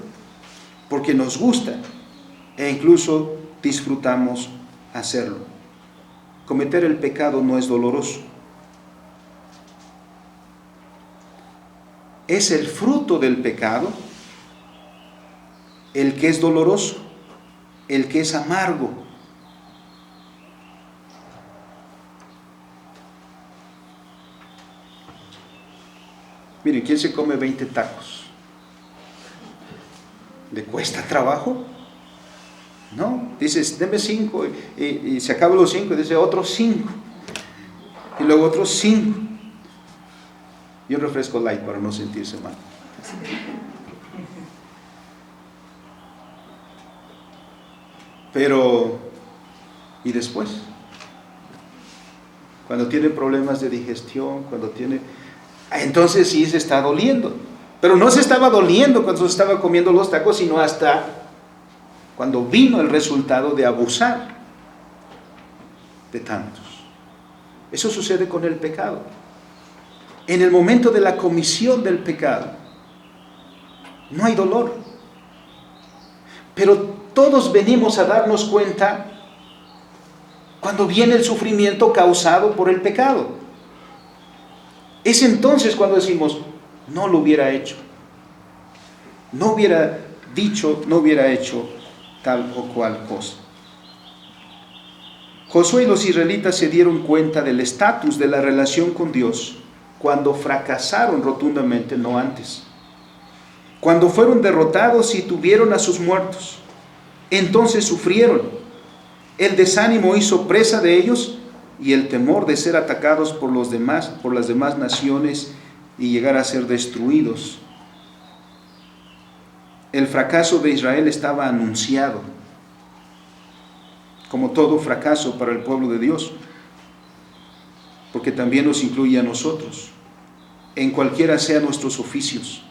D: porque nos gusta, e incluso disfrutamos hacerlo. Cometer el pecado no es doloroso. es el fruto del pecado, el que es doloroso, el que es amargo. Miren, ¿quién se come 20 tacos? ¿Le cuesta trabajo? No, dices, deme 5 y se acaban los 5, dice otros 5 y luego otros 5 y un refresco light para no sentirse mal. Pero, ¿y después? Cuando tiene problemas de digestión, entonces sí se está doliendo. Pero no se estaba doliendo cuando se estaba comiendo los tacos, sino hasta cuando vino el resultado de abusar de tantos. Eso sucede con el pecado. En el momento de la comisión del pecado, no hay dolor. Pero todos venimos a darnos cuenta cuando viene el sufrimiento causado por el pecado. Es entonces cuando decimos, no lo hubiera hecho, no hubiera dicho, no hubiera hecho tal o cual cosa. Josué y los israelitas se dieron cuenta del estatus de la relación con Dios cuando fracasaron rotundamente, no antes. Cuando fueron derrotados y tuvieron a sus muertos, entonces sufrieron. El desánimo hizo presa de ellos y el temor de ser atacados por las demás naciones y llegar a ser destruidos. El fracaso de Israel estaba anunciado, como todo fracaso para el pueblo de Dios, porque también nos incluye a nosotros, en cualquiera sean nuestros oficios.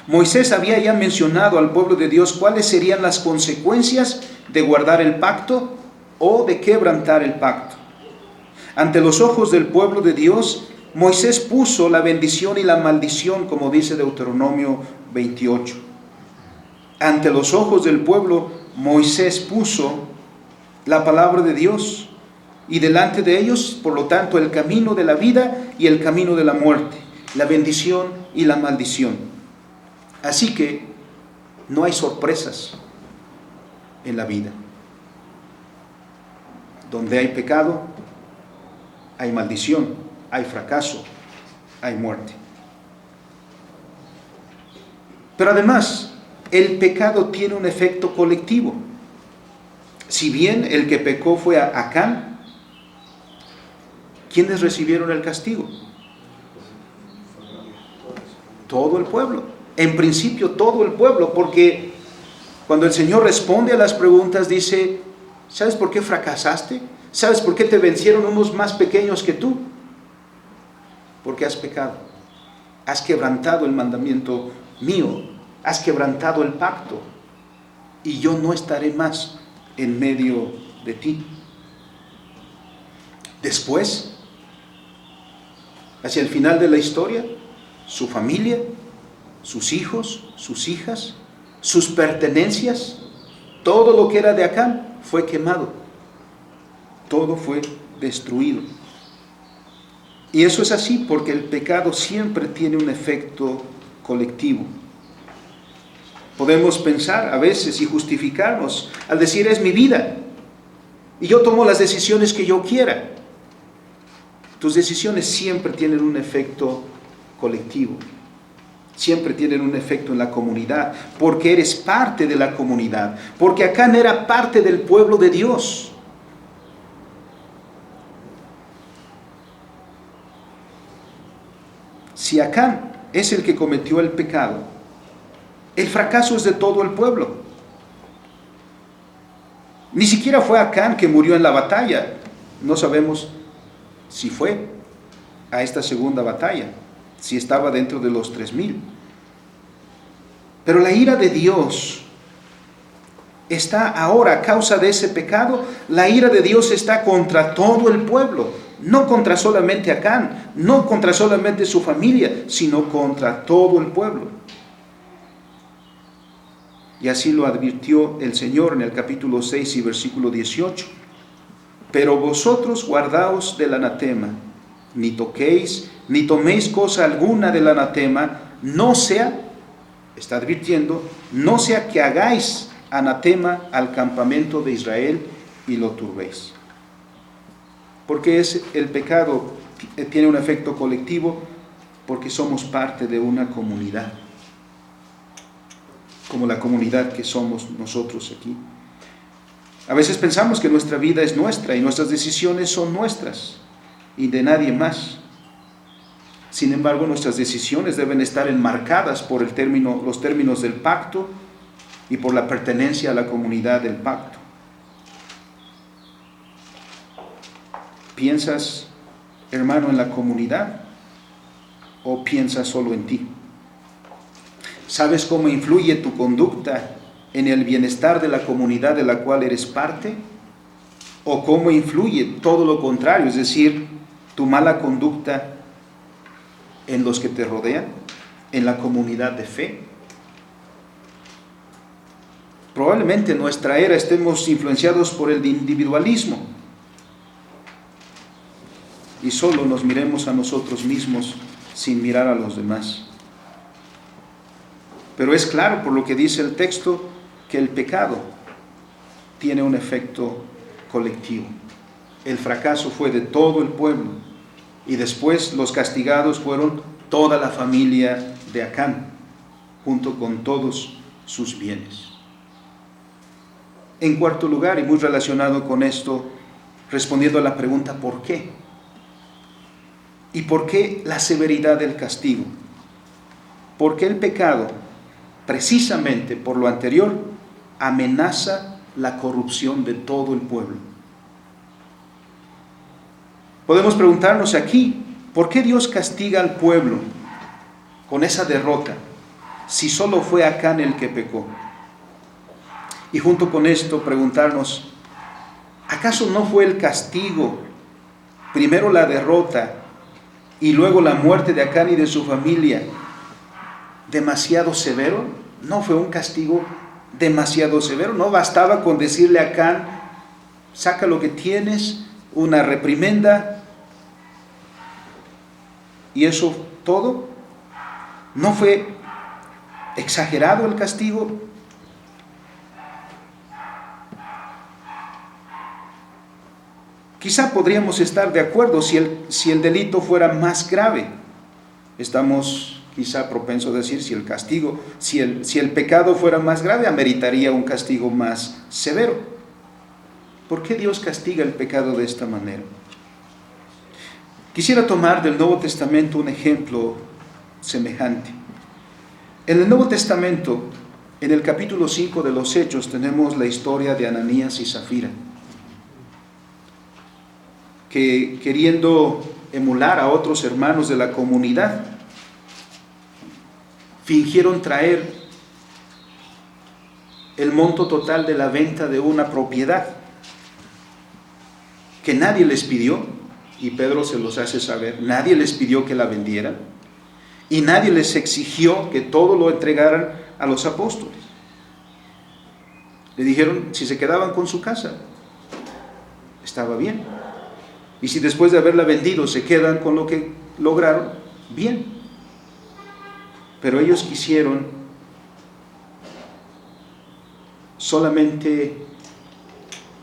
D: Moisés había ya mencionado al pueblo de Dios cuáles serían las consecuencias de guardar el pacto o de quebrantar el pacto. Ante los ojos del pueblo de Dios, Moisés puso la bendición y la maldición, como dice Deuteronomio 28. Ante los ojos del pueblo, Moisés puso la palabra de Dios, y delante de ellos, por lo tanto, el camino de la vida y el camino de la muerte, la bendición y la maldición. Así que no hay sorpresas en la vida. Donde hay pecado, hay maldición, hay fracaso, hay muerte. Pero además, el pecado tiene un efecto colectivo. Si bien el que pecó fue Acán, ¿quiénes recibieron el castigo? Todo el pueblo. En principio todo el pueblo, porque cuando el Señor responde a las preguntas dice, ¿sabes por qué fracasaste? ¿Sabes por qué te vencieron unos más pequeños que tú? Porque has pecado, has quebrantado el mandamiento mío, has quebrantado el pacto, y yo no estaré más en medio de ti. Después, hacia el final de la historia, su familia, sus hijos, sus hijas, sus pertenencias, todo lo que era de Acán fue quemado, todo fue destruido. Y eso es así porque el pecado siempre tiene un efecto colectivo. Podemos pensar a veces y justificarnos al decir es mi vida y yo tomo las decisiones que yo quiera. Tus decisiones siempre tienen un efecto colectivo. Siempre tienen un efecto en la comunidad, porque eres parte de la comunidad, porque Acán era parte del pueblo de Dios. Si Acán es el que cometió el pecado, el fracaso es de todo el pueblo. Ni siquiera fue Acán que murió en la batalla. No sabemos si fue a esta segunda batalla, si estaba dentro de los 3,000. Pero la ira de Dios está ahora a causa de ese pecado. La ira de Dios está contra todo el pueblo, no contra solamente Acán, no contra solamente su familia, sino contra todo el pueblo. Y así lo advirtió el Señor en el capítulo 6 y versículo 18. Pero vosotros guardaos del anatema, ni toquéis, ni toméis cosa alguna del anatema, no sea, está advirtiendo, no sea que hagáis anatema al campamento de Israel y lo turbéis. Porque el pecado tiene un efecto colectivo, porque somos parte de una comunidad, como la comunidad que somos nosotros aquí. A veces pensamos que nuestra vida es nuestra y nuestras decisiones son nuestras y de nadie más. Sin embargo, nuestras decisiones deben estar enmarcadas por los términos del pacto y por la pertenencia a la comunidad del pacto. ¿Piensas, hermano, en la comunidad o piensas solo en ti? ¿Sabes cómo influye tu conducta en el bienestar de la comunidad de la cual eres parte? ¿O cómo influye todo lo contrario, es decir, tu mala conducta en los que te rodean, en la comunidad de fe? Probablemente en nuestra era estemos influenciados por el individualismo y solo nos miremos a nosotros mismos sin mirar a los demás. Pero es claro por lo que dice el texto que el pecado tiene un efecto colectivo. El fracaso fue de todo el pueblo y después los castigados fueron toda la familia de Acán, junto con todos sus bienes. En cuarto lugar, y muy relacionado con esto, respondiendo a la pregunta ¿por qué? ¿Y por qué la severidad del castigo? Porque el pecado, precisamente por lo anterior, amenaza la corrupción de todo el pueblo. Podemos preguntarnos aquí, ¿por qué Dios castiga al pueblo con esa derrota si solo fue Acán el que pecó? Y junto con esto preguntarnos, ¿acaso no fue el castigo, primero la derrota y luego la muerte de Acán y de su familia, demasiado severo? ¿No fue un castigo demasiado severo? ¿No bastaba con decirle a Acán, saca lo que tienes, una reprimenda, y eso todo? ¿No fue exagerado el castigo? Quizá podríamos estar de acuerdo si el delito fuera más grave. Estamos quizá propensos a decir si el castigo, si el pecado fuera más grave, ameritaría un castigo más severo. ¿Por qué Dios castiga el pecado de esta manera? Quisiera tomar del Nuevo Testamento un ejemplo semejante. En el Nuevo Testamento, en el capítulo 5 de los Hechos, tenemos la historia de Ananías y Zafira, que queriendo emular a otros hermanos de la comunidad, fingieron traer el monto total de la venta de una propiedad que nadie les pidió, y Pedro se los hace saber, nadie les pidió que la vendieran y nadie les exigió que todo lo entregaran a los apóstoles. Le dijeron, si se quedaban con su casa, estaba bien. Y si después de haberla vendido se quedan con lo que lograron, bien. Pero ellos quisieron solamente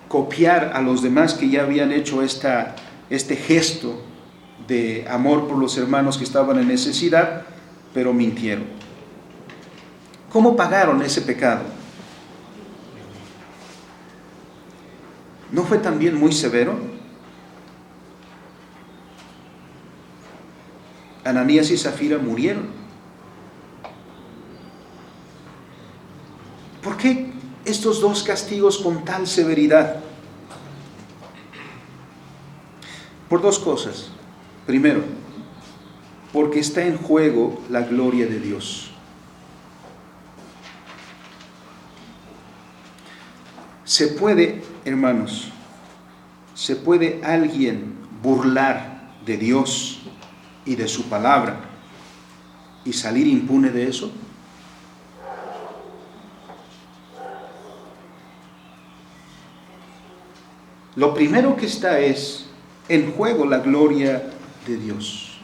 D: copiar a los demás que ya habían hecho este gesto de amor por los hermanos que estaban en necesidad, pero mintieron. ¿Cómo pagaron ese pecado? ¿No fue también muy severo? Ananías y Zafira murieron. ¿Por qué estos dos castigos con tal severidad? Por dos cosas. Primero, porque está en juego la gloria de Dios. Se puede, hermanos, se puede alguien burlar de Dios y de su palabra y salir impune de eso? Lo primero que está es en juego la gloria de Dios.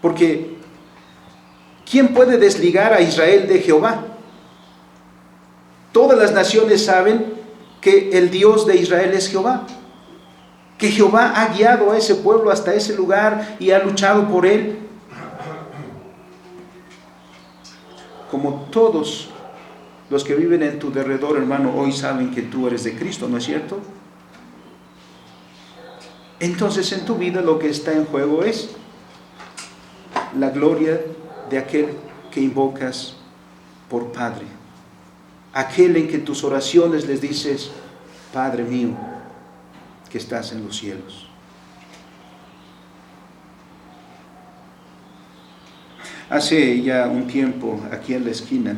D: Porque ¿quién puede desligar a Israel de Jehová? Todas las naciones saben que el Dios de Israel es Jehová, que Jehová ha guiado a ese pueblo hasta ese lugar y ha luchado por él. Como todos los que viven en tu derredor, hermano, hoy saben que tú eres de Cristo, ¿no es cierto? Entonces en tu vida lo que está en juego es la gloria de aquel que invocas por Padre. Aquel en que tus oraciones les dices: Padre mío, que estás en los cielos. Hace ya un tiempo, aquí en la esquina,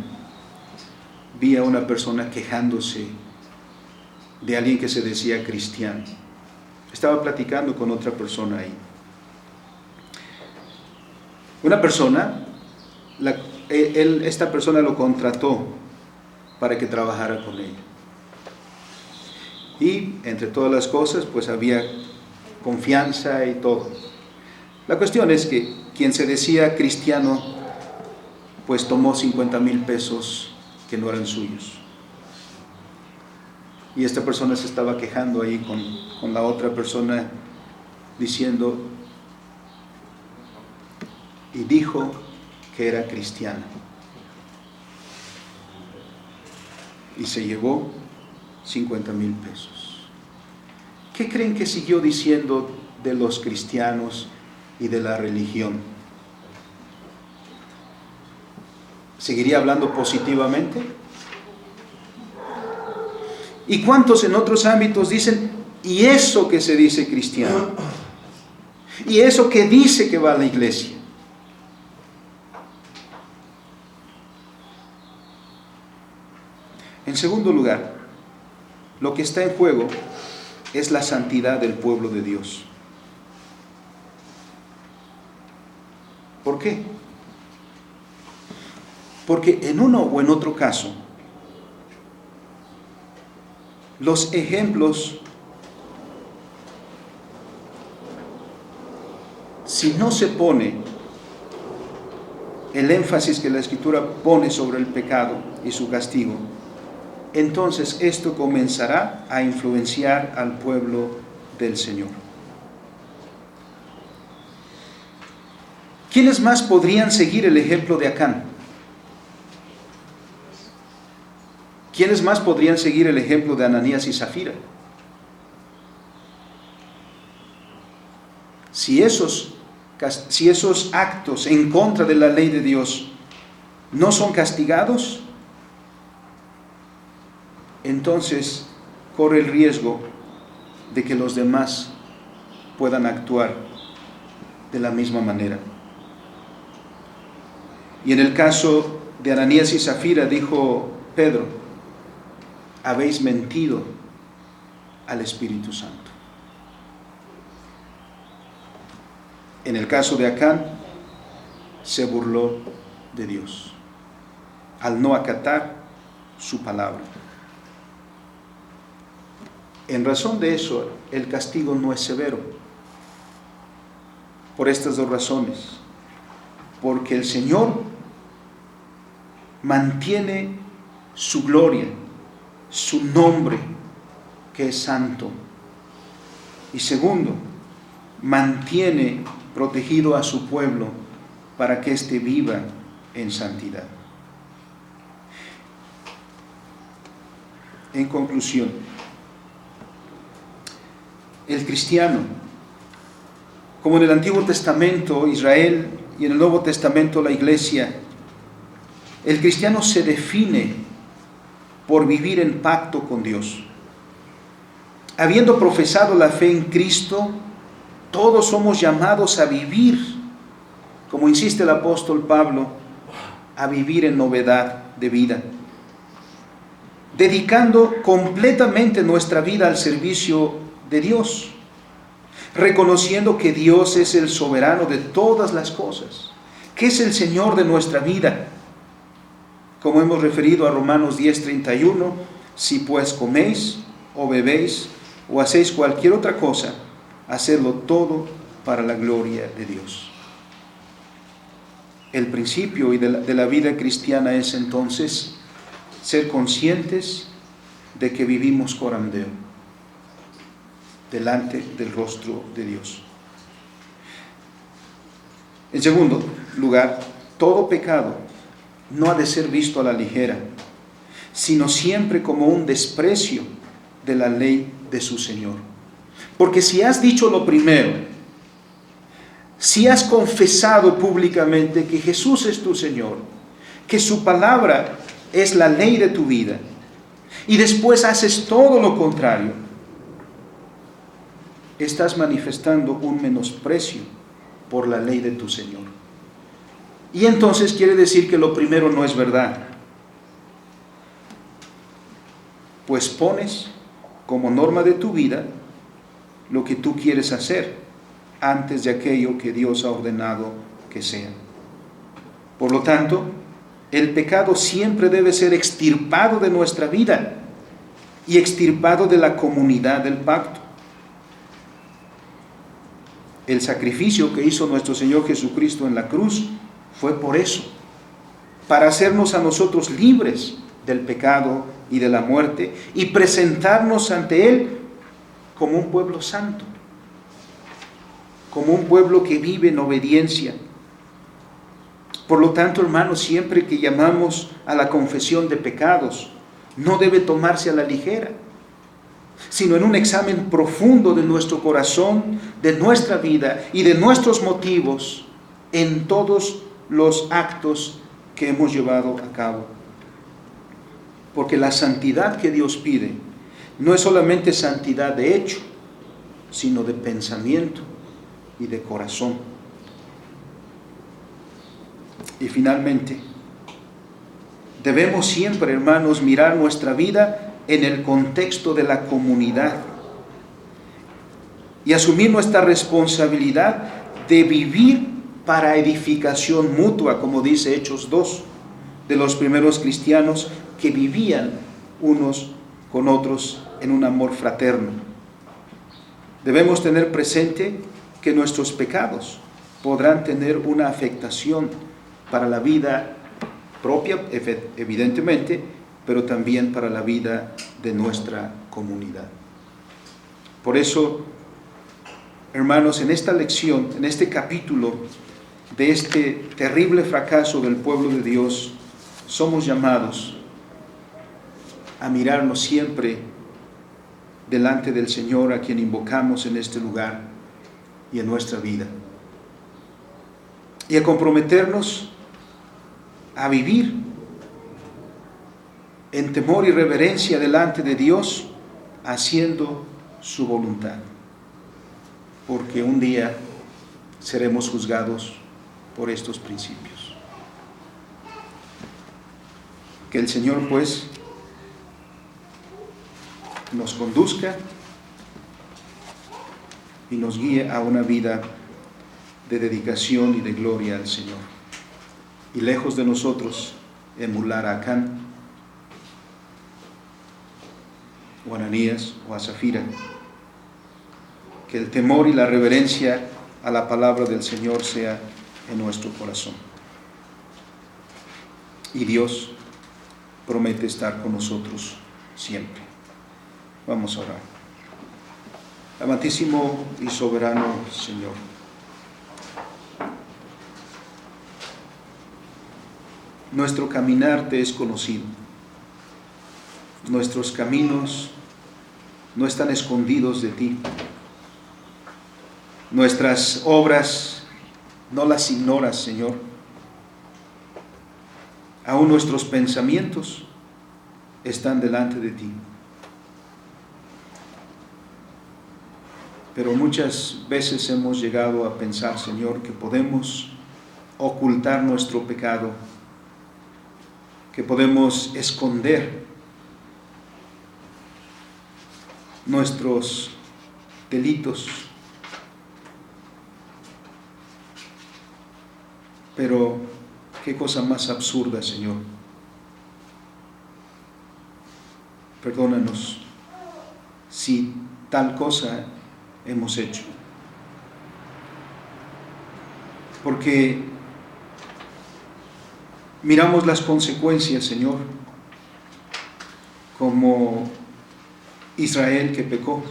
D: vi a una persona quejándose de alguien que se decía cristiano. Estaba platicando con otra persona ahí. Una persona, esta persona lo contrató para que trabajara con ella. Y entre todas las cosas, pues había confianza y todo. La cuestión es que quien se decía cristiano, pues tomó 50,000 pesos que no eran suyos. Y esta persona se estaba quejando ahí con la otra persona, diciendo, y dijo que era cristiana. Y se llevó 50,000 pesos. ¿Qué creen que siguió diciendo de los cristianos y de la religión? ¿Seguiría hablando positivamente? ¿Y cuántos en otros ámbitos dicen, y eso que se dice cristiano? ¿Y eso que dice que va a la iglesia? En segundo lugar, lo que está en juego es la santidad del pueblo de Dios. ¿Por qué? Porque en uno o en otro caso, los ejemplos, si no se pone el énfasis que la Escritura pone sobre el pecado y su castigo, entonces esto comenzará a influenciar al pueblo del Señor. ¿Quiénes más podrían seguir el ejemplo de Acán? ¿Quiénes más podrían seguir el ejemplo de Ananías y Zafira? Si esos actos en contra de la ley de Dios no son castigados, entonces corre el riesgo de que los demás puedan actuar de la misma manera. Y en el caso de Ananías y Zafira, dijo Pedro, habéis mentido al Espíritu Santo. En el caso de Acán, se burló de Dios al no acatar su palabra. En razón de eso, el castigo no es severo. Por estas dos razones. Porque el Señor mantiene su gloria, su nombre, que es santo. Y segundo, mantiene protegido a su pueblo para que éste viva en santidad. En conclusión, el cristiano, como en el Antiguo Testamento Israel y en el Nuevo Testamento la Iglesia, el cristiano se define por vivir en pacto con Dios. Habiendo profesado la fe en Cristo, todos somos llamados a vivir, como insiste el apóstol Pablo, a vivir en novedad de vida, dedicando completamente nuestra vida al servicio de Dios, reconociendo que Dios es el soberano de todas las cosas, que es el Señor de nuestra vida. Como hemos referido a Romanos 10:31, si pues coméis o bebéis o hacéis cualquier otra cosa, hacerlo todo para la gloria de Dios. El principio de la vida cristiana es entonces ser conscientes de que vivimos coram Deo, delante del rostro de Dios. En segundo lugar, todo pecado no ha de ser visto a la ligera, sino siempre como un desprecio de la ley de su Señor. Porque si has dicho lo primero, si has confesado públicamente que Jesús es tu Señor, que su palabra es la ley de tu vida, y después haces todo lo contrario, estás manifestando un menosprecio por la ley de tu Señor. Y entonces quiere decir que lo primero no es verdad, pues pones como norma de tu vida lo que tú quieres hacer antes de aquello que Dios ha ordenado que sea. Por lo tanto, el pecado siempre debe ser extirpado de nuestra vida y extirpado de la comunidad del pacto. El sacrificio que hizo nuestro Señor Jesucristo en la cruz fue por eso, para hacernos a nosotros libres del pecado y de la muerte y presentarnos ante Él como un pueblo santo, como un pueblo que vive en obediencia. Por lo tanto, hermanos, siempre que llamamos a la confesión de pecados, no debe tomarse a la ligera, sino en un examen profundo de nuestro corazón, de nuestra vida y de nuestros motivos en todos los actos que hemos llevado a cabo. Porque la santidad que Dios pide no es solamente santidad de hecho, sino de pensamiento y de corazón. Y finalmente, debemos siempre, hermanos, mirar nuestra vida en el contexto de la comunidad y asumir nuestra responsabilidad de vivir para edificación mutua, como dice Hechos 2, de los primeros cristianos que vivían unos con otros en un amor fraterno. Debemos tener presente que nuestros pecados podrán tener una afectación para la vida propia, evidentemente, pero también para la vida de nuestra comunidad. Por eso, hermanos, en esta lección, en este capítulo de este terrible fracaso del pueblo de Dios, somos llamados a mirarnos siempre delante del Señor, a quien invocamos en este lugar y en nuestra vida, y a comprometernos a vivir en temor y reverencia delante de Dios, haciendo su voluntad, porque un día seremos juzgados por estos principios. Que el Señor, pues, nos conduzca y nos guíe a una vida de dedicación y de gloria al Señor. Y lejos de nosotros emular a Acán, o a Ananías, o a Zafira. Que el temor y la reverencia a la palabra del Señor sea en nuestro corazón. Y Dios promete estar con nosotros siempre. Vamos a orar. Amantísimo y soberano Señor, nuestro caminar te es conocido. Nuestros caminos no están escondidos de ti. Nuestras obras no las ignoras, Señor. Aún nuestros pensamientos están delante de ti. Pero muchas veces hemos llegado a pensar, Señor, que podemos ocultar nuestro pecado, que podemos esconder nuestros delitos. Pero qué cosa más absurda, Señor. Perdónanos si tal cosa hemos hecho. Porque miramos las consecuencias, Señor, como Israel que pecó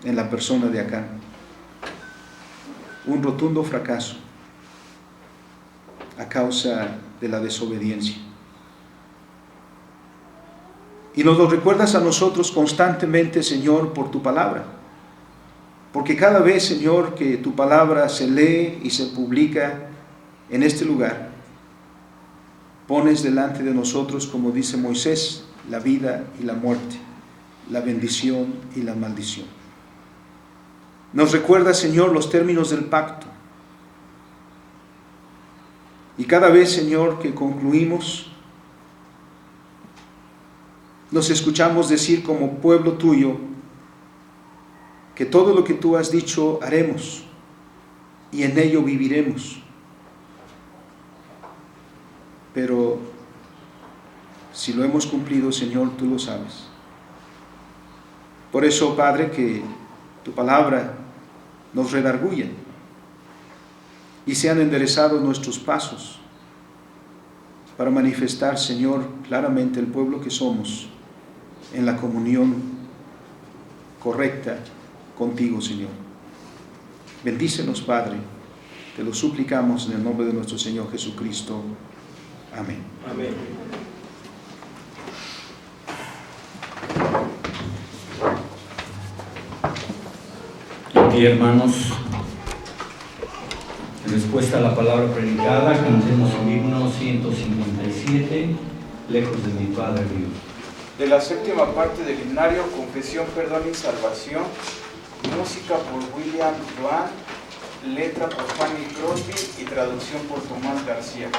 D: en la persona de Acán. Un rotundo fracaso a causa de la desobediencia. Y nos lo recuerdas a nosotros constantemente, Señor, por tu palabra. Porque cada vez, Señor, que tu palabra se lee y se publica en este lugar, pones delante de nosotros, como dice Moisés, la vida y la muerte, la bendición y la maldición. Nos recuerda, Señor, los términos del pacto. Y cada vez, Señor, que concluimos, nos escuchamos decir como pueblo tuyo que todo lo que tú has dicho haremos y en ello viviremos. Pero si lo hemos cumplido, Señor, tú lo sabes. Por eso, Padre, que tu palabra nos redarguya y sean enderezados nuestros pasos para manifestar, Señor, claramente el pueblo que somos en la comunión correcta contigo, Señor. Bendícenos, Padre, te lo suplicamos en el nombre de nuestro Señor Jesucristo. Amén.
B: Amén.
A: Y hermanos, en respuesta a la palabra predicada, cantemos el himno 157, Lejos de mi Padre Dios.
C: De la séptima parte del himnario, Confesión, Perdón y Salvación, música por William Duan, letra por Fanny Crosby y traducción por Tomás García.